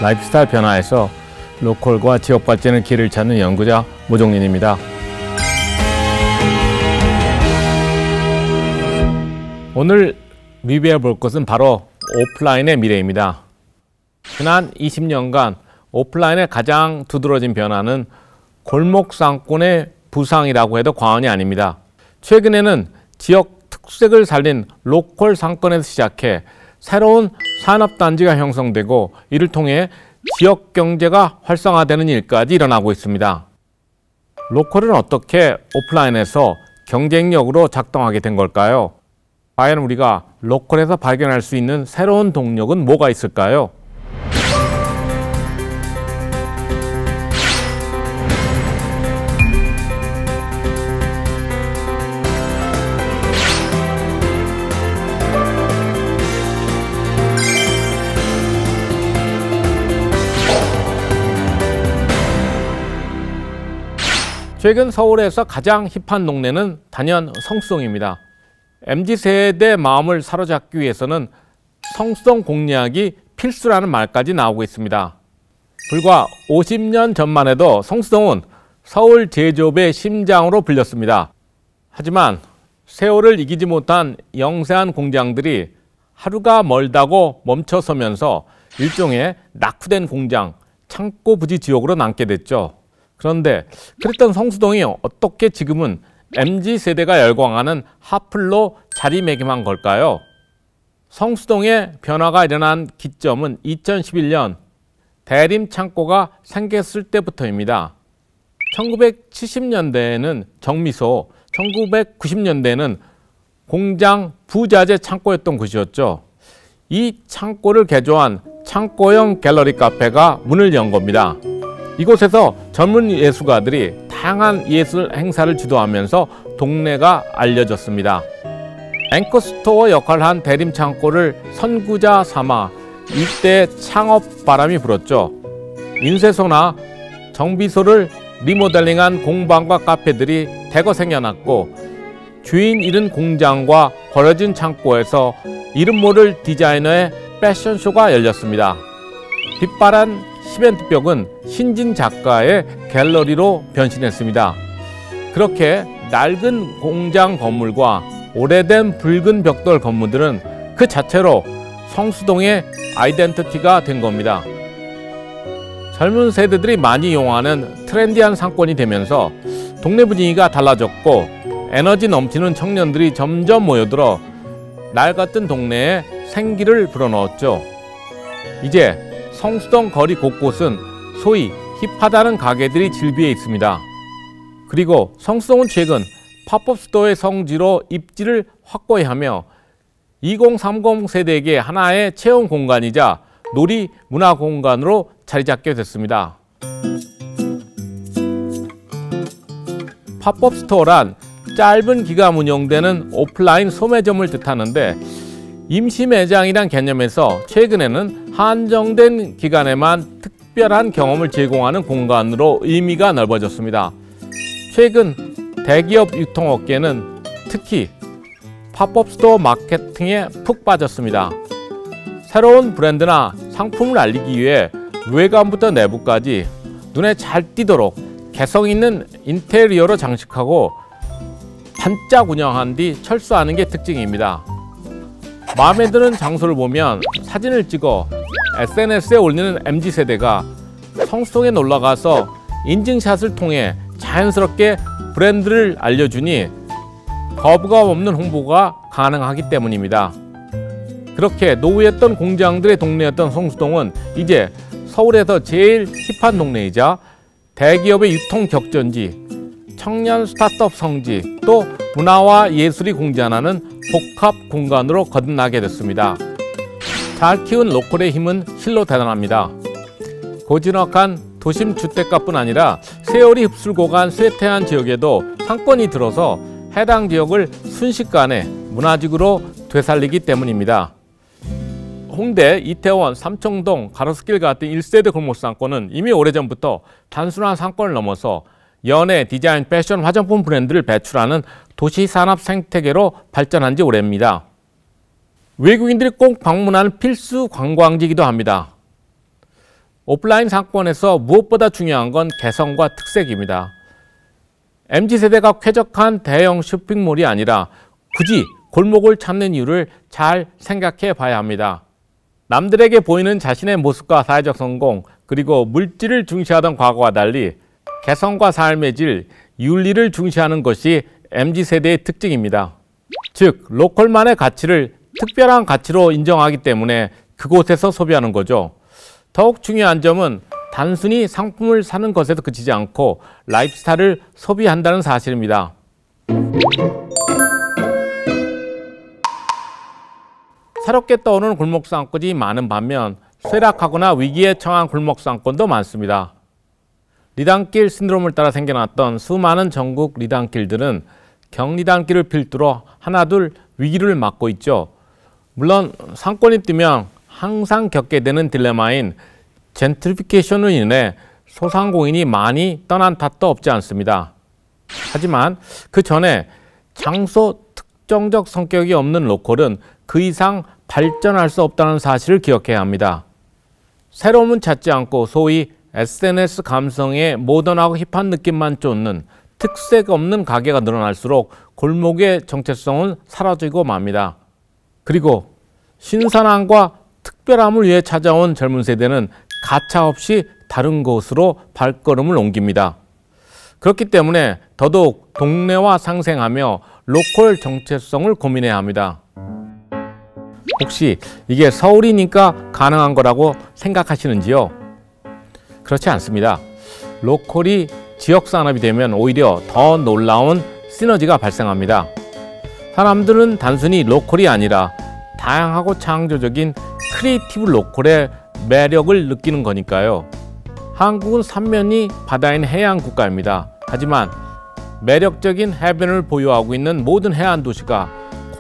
라이프스타일 변화에서 로컬과 지역 발전의 길을 찾는 연구자 모종린입니다. 오늘 리뷰해 볼 것은 바로 오프라인의 미래입니다. 지난 20년간 오프라인의 가장 두드러진 변화는 골목 상권의 부상이라고 해도 과언이 아닙니다. 최근에는 지역 특색을 살린 로컬 상권에서 시작해 새로운 산업단지가 형성되고 이를 통해 지역 경제가 활성화되는 일까지 일어나고 있습니다. 로컬은 어떻게 오프라인에서 경쟁력으로 작동하게 된 걸까요? 과연 우리가 로컬에서 발견할 수 있는 새로운 동력은 뭐가 있을까요? 최근 서울에서 가장 힙한 동네는 단연 성수동입니다. MZ세대의 마음을 사로잡기 위해서는 성수동 공략이 필수라는 말까지 나오고 있습니다. 불과 50년 전만 해도 성수동은 서울 제조업의 심장으로 불렸습니다. 하지만 세월을 이기지 못한 영세한 공장들이 하루가 멀다고 멈춰서면서 일종의 낙후된 공장, 창고 부지 지옥으로 남게 됐죠. 그런데 그랬던 성수동이 어떻게 지금은 MZ세대가 열광하는 핫플로 자리매김한 걸까요? 성수동의 변화가 일어난 기점은 2011년 대림 창고가 생겼을 때부터입니다. 1970년대에는 정미소, 1990년대에는 공장 부자재 창고였던 곳이었죠. 이 창고를 개조한 창고형 갤러리 카페가 문을 연 겁니다. 이곳에서 젊은 예술가들이 다양한 예술 행사를 주도하면서 동네가 알려졌습니다. 앵커 스토어 역할을 한 대림 창고를 선구자 삼아 일대 창업 바람이 불었죠. 인쇄소나 정비소를 리모델링한 공방과 카페들이 대거 생겨났고 주인 잃은 공장과 버려진 창고에서 이름 모를 디자이너의 패션쇼가 열렸습니다. 빛바란 시멘트벽은 신진 작가의 갤러리로 변신했습니다. 그렇게 낡은 공장 건물과 오래된 붉은 벽돌 건물들은 그 자체로 성수동의 아이덴티티가 된 겁니다. 젊은 세대들이 많이 이용하는 트렌디한 상권이 되면서 동네 분위기가 달라졌고 에너지 넘치는 청년들이 점점 모여들어 낡았던 동네에 생기를 불어넣었죠. 이제 성수동 거리 곳곳은 소위 힙하다는 가게들이 즐비해 있습니다. 그리고 성수동은 최근 팝업 스토어의 성지로 입지를 확고히 하며 2030 세대에게 하나의 체험 공간이자 놀이 문화 공간으로 자리 잡게 됐습니다. 팝업 스토어란 짧은 기간 운영되는 오프라인 소매점을 뜻하는데 임시 매장이란 개념에서 최근에는 한정된 기간에만 특별한 경험을 제공하는 공간으로 의미가 넓어졌습니다. 최근 대기업 유통업계는 특히 팝업 스토어 마케팅에 푹 빠졌습니다. 새로운 브랜드나 상품을 알리기 위해 외관부터 내부까지 눈에 잘 띄도록 개성 있는 인테리어로 장식하고 반짝 운영한 뒤 철수하는 게 특징입니다. 마음에 드는 장소를 보면 사진을 찍어 SNS에 올리는 MZ세대가 성수동에 놀러가서 인증샷을 통해 자연스럽게 브랜드를 알려주니 거부감 없는 홍보가 가능하기 때문입니다. 그렇게 노후였던 공장들의 동네였던 성수동은 이제 서울에서 제일 힙한 동네이자 대기업의 유통 격전지, 청년 스타트업 성지, 또 문화와 예술이 공존하는 복합 공간으로 거듭나게 됐습니다. 잘 키운 로컬의 힘은 실로 대단합니다. 고즈넉한 도심 주택가뿐 아니라 세월이 흡수고 간 쇠퇴한 지역에도 상권이 들어서 해당 지역을 순식간에 문화직으로 되살리기 때문입니다. 홍대, 이태원, 삼청동, 가로수길 같은 1세대 골목 상권은 이미 오래전부터 단순한 상권을 넘어서 연예, 디자인, 패션, 화장품 브랜드를 배출하는 도시 산업 생태계로 발전한 지 오래입니다. 외국인들이 꼭 방문하는 필수 관광지이기도 합니다. 오프라인 상권에서 무엇보다 중요한 건 개성과 특색입니다. MZ세대가 쾌적한 대형 쇼핑몰이 아니라 굳이 골목을 찾는 이유를 잘 생각해 봐야 합니다. 남들에게 보이는 자신의 모습과 사회적 성공, 그리고 물질을 중시하던 과거와 달리 개성과 삶의 질, 윤리를 중시하는 것이 MZ세대의 특징입니다. 즉, 로컬만의 가치를 특별한 가치로 인정하기 때문에 그곳에서 소비하는 거죠. 더욱 중요한 점은 단순히 상품을 사는 것에서 그치지 않고 라이프스타일을 소비한다는 사실입니다. 새롭게 떠오르는 골목 상권이 많은 반면 쇠락하거나 위기에 처한 골목 상권도 많습니다. 리단길 신드롬을 따라 생겨났던 수많은 전국 리단길들은 경리단길을 필두로 하나둘 위기를 맞고 있죠. 물론 상권이 뜨면 항상 겪게 되는 딜레마인 젠트리피케이션으로 인해 소상공인이 많이 떠난 탓도 없지 않습니다. 하지만 그 전에 장소 특정적 성격이 없는 로컬은 그 이상 발전할 수 없다는 사실을 기억해야 합니다. 새로움은 찾지 않고 소위 SNS 감성의 모던하고 힙한 느낌만 쫓는 특색 없는 가게가 늘어날수록 골목의 정체성은 사라지고 맙니다. 그리고 신선함과 특별함을 위해 찾아온 젊은 세대는 가차없이 다른 곳으로 발걸음을 옮깁니다. 그렇기 때문에 더더욱 동네와 상생하며 로컬 정체성을 고민해야 합니다. 혹시 이게 서울이니까 가능한 거라고 생각하시는지요? 그렇지 않습니다. 로컬이 지역 산업이 되면 오히려 더 놀라운 시너지가 발생합니다. 사람들은 단순히 로컬이 아니라 다양하고 창조적인 크리에이티브 로컬의 매력을 느끼는 거니까요. 한국은 삼면이 바다인 해안 국가입니다. 하지만 매력적인 해변을 보유하고 있는 모든 해안 도시가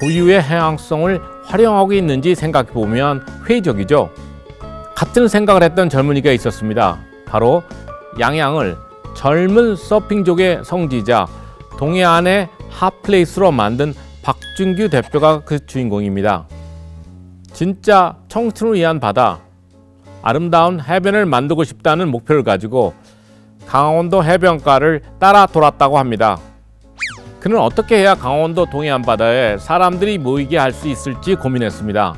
고유의 해양성을 활용하고 있는지 생각해 보면 회의적이죠. 같은 생각을 했던 젊은이가 있었습니다. 바로 양양을 젊은 서핑족의 성지이자 동해안의 핫플레이스로 만든 박준규 대표가 그 주인공입니다. 진짜 청춘을 위한 바다, 아름다운 해변을 만들고 싶다는 목표를 가지고 강원도 해변가를 따라 돌았다고 합니다. 그는 어떻게 해야 강원도 동해안 바다에 사람들이 모이게 할 수 있을지 고민했습니다.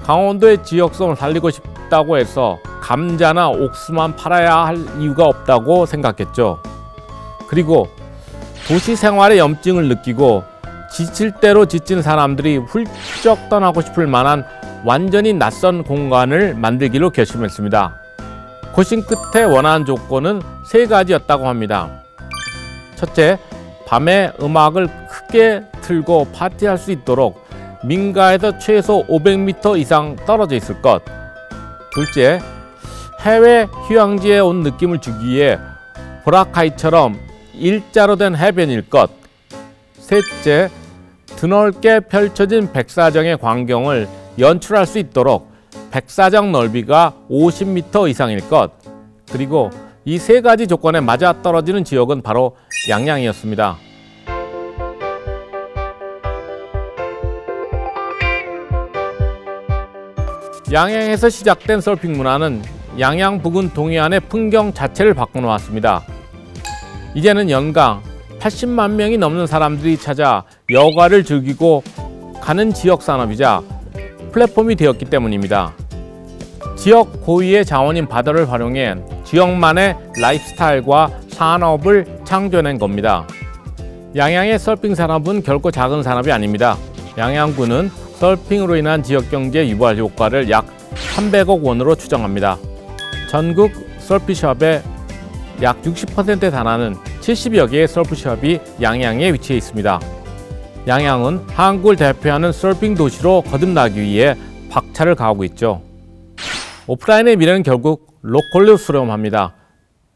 강원도의 지역성을 살리고 싶다고 해서 감자나 옥수만 팔아야 할 이유가 없다고 생각했죠. 그리고 도시 생활의 염증을 느끼고 지칠 대로 지친 사람들이 훌쩍 떠나고 싶을 만한 완전히 낯선 공간을 만들기로 결심했습니다. 고심 끝에 원하는 조건은 세 가지였다고 합니다. 첫째, 밤에 음악을 크게 틀고 파티할 수 있도록 민가에서 최소 500m 이상 떨어져 있을 것. 둘째, 해외 휴양지에 온 느낌을 주기 위해 보라카이처럼 일자로 된 해변일 것. 셋째, 드넓게 펼쳐진 백사정의 광경을 연출할 수 있도록 백사정 넓이가 50m 이상일 것. 그리고 이 세 가지 조건에 맞아떨어지는 지역은 바로 양양이었습니다. 양양에서 시작된 서핑 문화는 양양 부근 동해안의 풍경 자체를 바꿔놓았습니다. 이제는 연간 80만 명이 넘는 사람들이 찾아 여가를 즐기고 가는 지역 산업이자 플랫폼이 되었기 때문입니다. 지역 고유의 자원인 바다를 활용해 지역만의 라이프스타일과 산업을 창조해낸 겁니다. 양양의 서핑 산업은 결코 작은 산업이 아닙니다. 양양군은 서핑으로 인한 지역경제 유발 효과를 약 300억 원으로 추정합니다. 전국 서피숍의 약 60%에 달하는 70여 개의 서프숍이 양양에 위치해 있습니다. 양양은 한국을 대표하는 서핑 도시로 거듭나기 위해 박차를 가하고 있죠. 오프라인의 미래는 결국 로컬로 수렴합니다.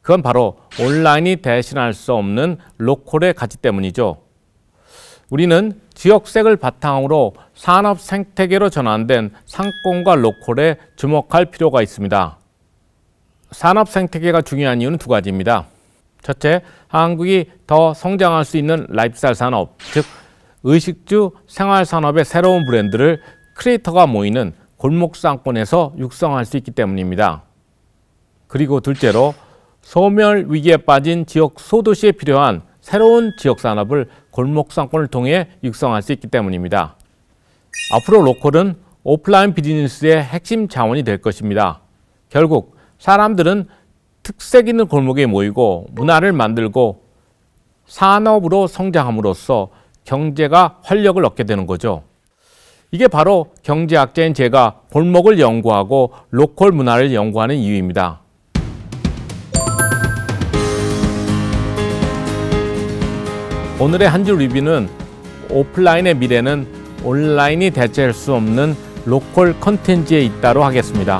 그건 바로 온라인이 대신할 수 없는 로컬의 가치 때문이죠. 우리는 지역색을 바탕으로 산업 생태계로 전환된 상권과 로컬에 주목할 필요가 있습니다. 산업 생태계가 중요한 이유는 두 가지입니다. 첫째, 한국이 더 성장할 수 있는 라이프스타일 산업, 즉 의식주 생활산업의 새로운 브랜드를 크리에이터가 모이는 골목상권에서 육성할 수 있기 때문입니다. 그리고 둘째로 소멸 위기에 빠진 지역 소도시에 필요한 새로운 지역산업을 골목상권을 통해 육성할 수 있기 때문입니다. 앞으로 로컬은 오프라인 비즈니스의 핵심 자원이 될 것입니다. 결국 사람들은 특색 있는 골목에 모이고 문화를 만들고 산업으로 성장함으로써 경제가 활력을 얻게 되는 거죠. 이게 바로 경제학자인 제가 골목을 연구하고 로컬 문화를 연구하는 이유입니다. 오늘의 한 줄 리뷰는 오프라인의 미래는 온라인이 대체할 수 없는 로컬 컨텐츠에 있다로 하겠습니다.